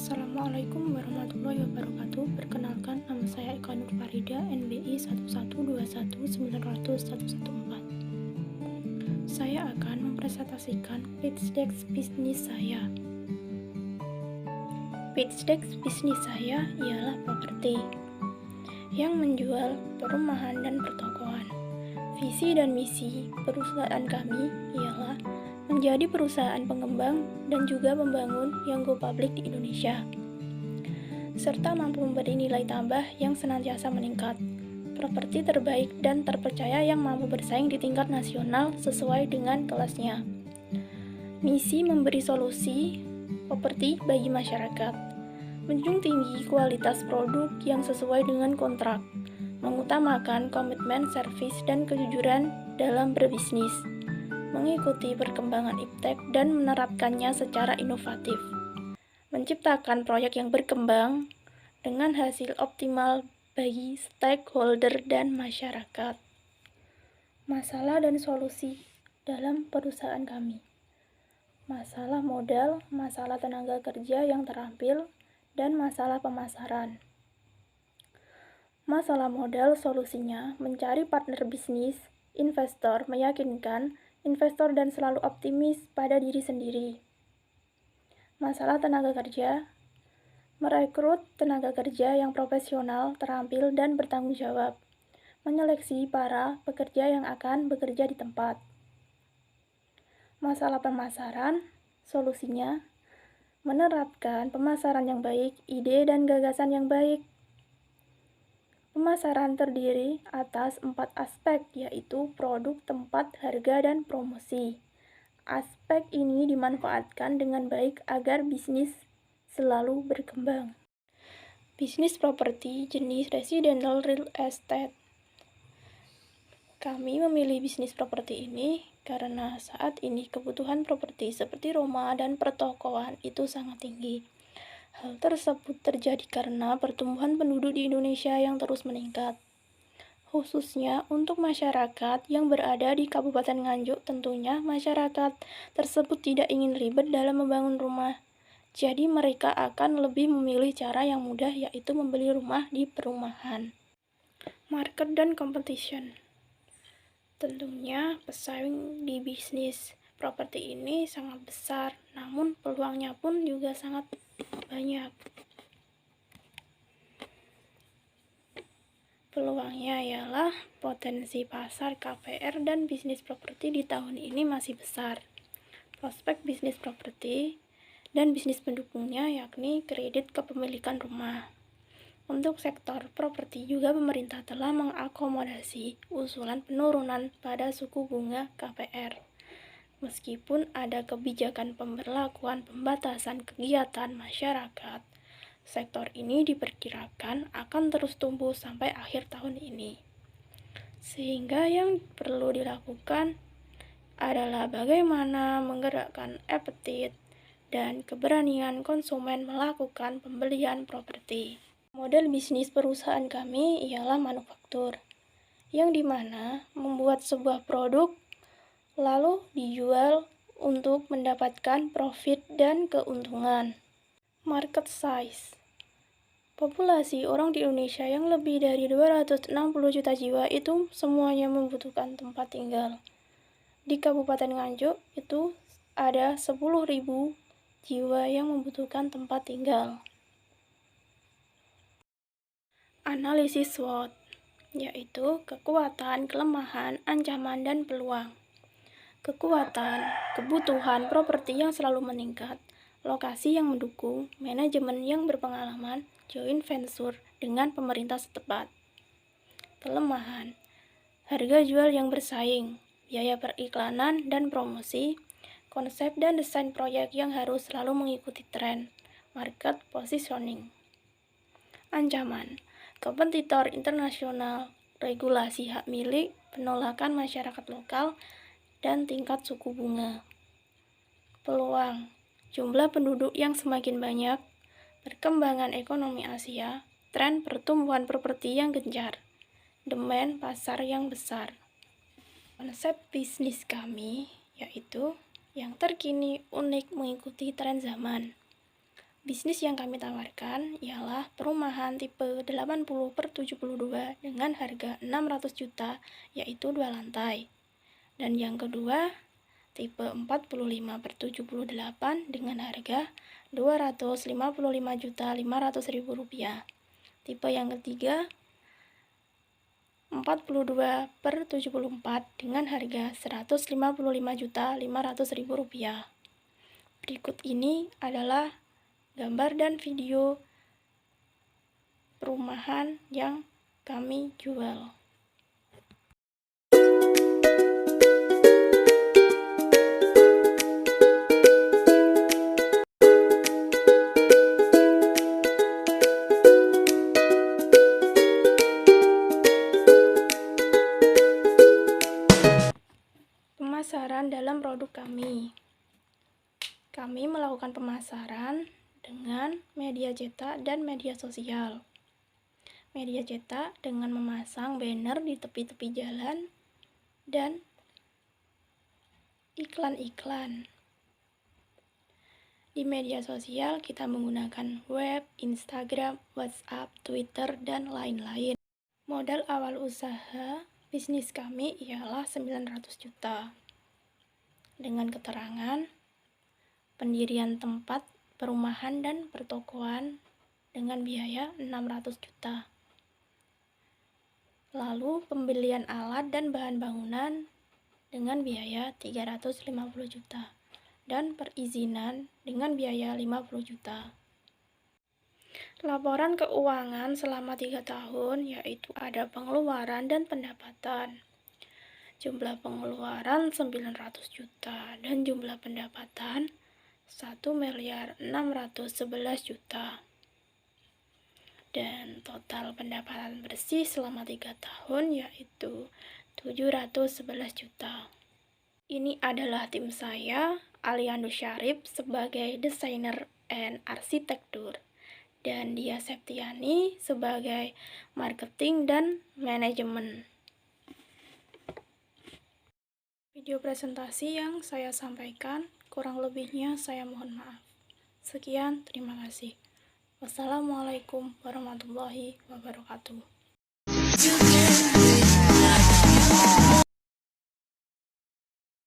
Assalamualaikum warahmatullahi wabarakatuh. Perkenalkan, nama saya Eka Nur Farida, NBI 11219001114. Saya akan mempresentasikan pitch deck bisnis saya. Pitch deck bisnis saya ialah properti yang menjual perumahan dan pertokoan. Visi dan misi perusahaan kami ialah menjadi perusahaan pengembang dan juga pembangun yang go public di Indonesia, serta mampu memberi nilai tambah yang senantiasa meningkat, properti terbaik dan terpercaya yang mampu bersaing di tingkat nasional sesuai dengan kelasnya. Misi memberi solusi properti bagi masyarakat, menjunjung tinggi kualitas produk yang sesuai dengan kontrak, mengutamakan komitmen servis dan kejujuran dalam berbisnis, mengikuti perkembangan iptek dan menerapkannya secara inovatif, menciptakan proyek yang berkembang dengan hasil optimal bagi stakeholder dan masyarakat. Masalah dan solusi dalam perusahaan kami. Masalah modal, masalah tenaga kerja yang terampil, dan masalah pemasaran. Masalah modal, solusinya mencari partner bisnis, investor meyakinkan investor dan selalu optimis pada diri sendiri. Masalah tenaga kerja, merekrut tenaga kerja yang profesional, terampil, dan bertanggung jawab, menyeleksi para pekerja yang akan bekerja di tempat. Masalah pemasaran, solusinya menerapkan pemasaran yang baik, ide dan gagasan yang baik. Pemasaran terdiri atas 4 aspek, yaitu produk, tempat, harga, dan promosi. Aspek ini dimanfaatkan dengan baik agar bisnis selalu berkembang. Bisnis properti jenis residential real estate. Kami memilih bisnis properti ini karena saat ini kebutuhan properti seperti rumah dan pertokoan itu sangat tinggi. Hal tersebut terjadi karena pertumbuhan penduduk di Indonesia yang terus meningkat, khususnya untuk masyarakat yang berada di Kabupaten Nganjuk. Tentunya masyarakat tersebut tidak ingin ribet dalam membangun rumah, jadi mereka akan lebih memilih cara yang mudah, yaitu membeli rumah di perumahan. Market dan competition. Tentunya pesaing di bisnis properti ini sangat besar, namun peluangnya pun juga sangat banyak. Peluangnya ialah potensi pasar KPR dan bisnis properti di tahun ini masih besar. Prospek bisnis properti dan bisnis pendukungnya yakni kredit kepemilikan rumah. Untuk sektor properti juga pemerintah telah mengakomodasi usulan penurunan pada suku bunga KPR. Meskipun ada kebijakan pemberlakuan pembatasan kegiatan masyarakat, sektor ini diperkirakan akan terus tumbuh sampai akhir tahun ini. Sehingga yang perlu dilakukan adalah bagaimana menggerakkan apetit dan keberanian konsumen melakukan pembelian properti. Model bisnis perusahaan kami ialah manufaktur, yang dimana membuat sebuah produk lalu dijual untuk mendapatkan profit dan keuntungan. Market size. Populasi orang di Indonesia yang lebih dari 260 juta jiwa itu semuanya membutuhkan tempat tinggal. Di Kabupaten Nganjuk itu ada 10.000 jiwa yang membutuhkan tempat tinggal. Analisis SWOT, yaitu kekuatan, kelemahan, ancaman, dan peluang. Kekuatan, kebutuhan properti yang selalu meningkat, lokasi yang mendukung, manajemen yang berpengalaman, joint venture dengan pemerintah setempat. Kelemahan, harga jual yang bersaing, biaya periklanan dan promosi, konsep dan desain proyek yang harus selalu mengikuti tren, market positioning. Ancaman, kompetitor internasional, regulasi hak milik, penolakan masyarakat lokal, dan tingkat suku bunga. Peluang, jumlah penduduk yang semakin banyak, perkembangan ekonomi Asia, tren pertumbuhan properti yang gencar, demand pasar yang besar. Konsep bisnis kami yaitu yang terkini, unik, mengikuti tren zaman, Bisnis yang kami tawarkan ialah perumahan tipe 80/72 dengan harga 600 juta, yaitu 2 lantai. Dan yang kedua, tipe 45/78 dengan harga 255.500.000 rupiah. Tipe yang ketiga, 42/74 dengan harga 155.500.000 rupiah. Berikut ini adalah gambar dan video perumahan yang kami jual. Pemasaran dalam produk kami. Kami melakukan pemasaran dengan media cetak dan media sosial. Media cetak dengan memasang banner di tepi-tepi jalan dan iklan-iklan. Di media sosial kita menggunakan web, Instagram, WhatsApp, Twitter, dan lain-lain. Modal awal usaha bisnis kami ialah 900 juta. Dengan keterangan pendirian tempat perumahan dan pertokoan dengan biaya 600 juta. Lalu pembelian alat dan bahan bangunan dengan biaya 350 juta. Dan perizinan dengan biaya 50 juta. Laporan keuangan selama 3 tahun yaitu ada pengeluaran dan pendapatan. Jumlah pengeluaran 900 juta dan jumlah pendapatan 1.611 juta. Dan total pendapatan bersih selama 3 tahun yaitu 711 juta. Ini adalah tim saya, Aliando Syarif, sebagai desainer and arsitektur, dan Dia Septiani sebagai marketing dan manajemen. Video presentasi yang saya sampaikan, kurang lebihnya saya mohon maaf. Sekian, terima kasih. Wassalamualaikum warahmatullahi wabarakatuh.